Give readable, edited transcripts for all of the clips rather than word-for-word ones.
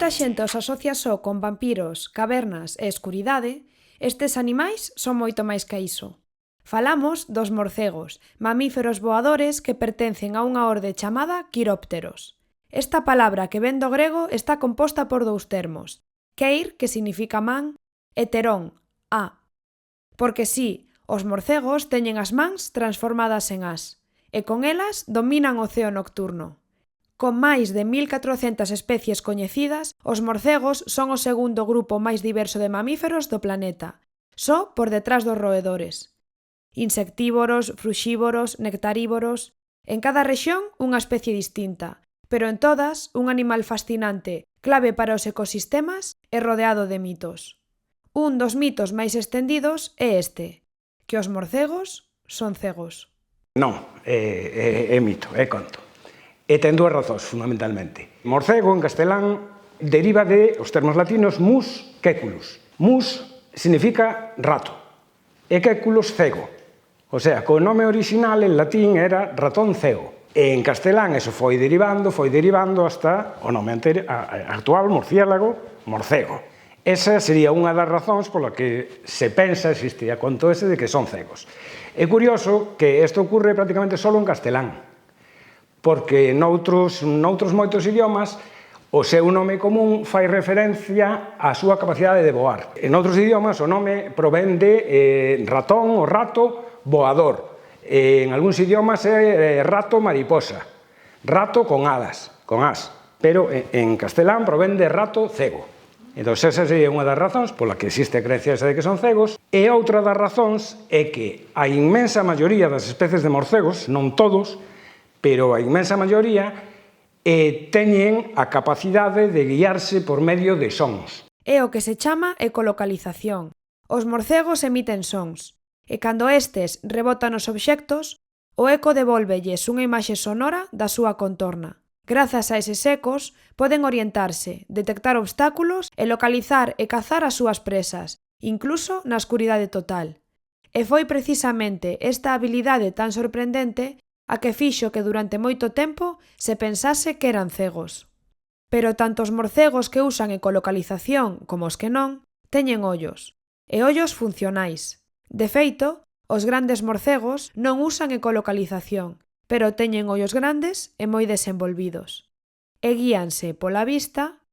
moita xente os asocia só con vampiros, cavernas e escuridade, estes animais son moito máis que iso. Falamos dos morcegos, mamíferos voadores que pertencen a unha orde chamada quirópteros. Esta palabra que ven do grego está composta por dous termos, keir, que significa man, e terón, a. Porque si, os morcegos teñen as mans transformadas en as, e con elas dominan o ceo nocturno. Con máis de 1400 especies coñecidas, os morcegos son o segundo grupo máis diverso de mamíferos do planeta, só por detrás dos roedores. Insectívoros, fruxívoros, nectarívoros, en cada rexión unha especie distinta, pero en todas un animal fascinante, clave para os ecosistemas e rodeado de mitos. Un dos mitos máis estendidos é este, que os morcegos son cegos. Non, é mito, é conto. E ten dúas razóns, fundamentalmente. Morcego, en castelán, deriva de os termos latinos mus, queculus. Mus significa rato, e queculus cego. O sea, que o nome orixinal en latín era ratón cego. E en castelán eso foi derivando hasta o nome actual, murciélago, morcego. Esa sería unha das razóns pola que se pensa, existe a conto ese de que son cegos. É curioso que isto ocurre prácticamente só en castelán, porque noutros moitos idiomas o seu nome común fai referencia á súa capacidade de voar. En outros idiomas o nome provén de ratón ou rato voador. En algúns idiomas é rato mariposa, rato con alas, con as, pero en castelán provén de rato cego. Entón, esa sería unha das razóns pola que existe a creencia esa de que son cegos, e outra das razóns é que a inmensa maioría das especies de morcegos, non todos, pero a inmensa maioría teñen a capacidade de guiarse por medio de sons. É o que se chama ecolocalización. Os morcegos emiten sons, e cando estes rebotan os obxectos, o eco devólvelles unha imaxe sonora da súa contorna. Grazas a eses ecos, poden orientarse, detectar obstáculos e localizar e cazar as súas presas, incluso na escuridade total. E foi precisamente esta habilidade tan sorprendente a que fixo que durante moito tempo se pensase que eran cegos. Pero tanto os morcegos que usan ecolocalización como os que non, teñen ollos, e ollos funcionais. De feito, os grandes morcegos non usan ecolocalización, pero teñen ollos grandes e moi desenvolvidos. E guíanse pola vista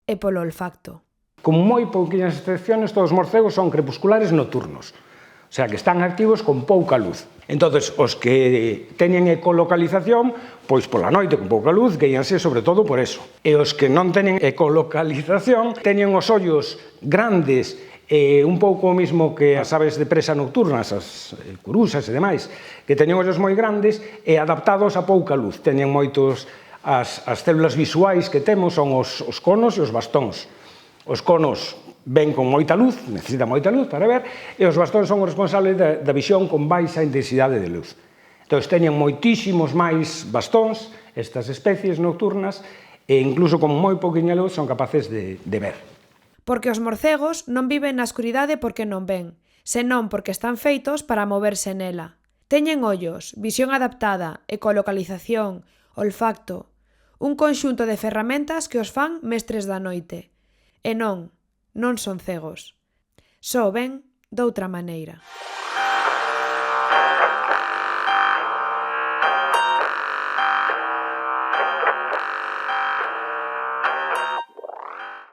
e polo olfacto. Con moi pouquiñas excepciones, todos os morcegos son crepusculares nocturnos. O sea, que están activos con pouca luz. Entonces, os que teñen ecolocalización, pois pola noite con pouca luz, guíanse sobre todo por eso. E os que non teñen ecolocalización, teñen os ollos grandes, un pouco o mismo que as aves de presa nocturnas, as curusas e demais, que teñen ollos moi grandes e adaptados a pouca luz. Teñen moitos, as células visuais que temos son os conos e os bastóns. Os conos ven con moita luz, necesitan moita luz para ver, e os bastóns son os responsables da visión con baixa intensidade de luz. Entón, teñen moitísimos máis bastóns, estas especies nocturnas, e incluso con moi pouquiña luz son capaces de ver. Porque os morcegos non viven na escuridade porque non ven, senón porque están feitos para moverse nela. Teñen ollos, visión adaptada, ecolocalización, olfacto, un conxunto de ferramentas que os fan mestres da noite. E non son cegos. Só ven doutra maneira.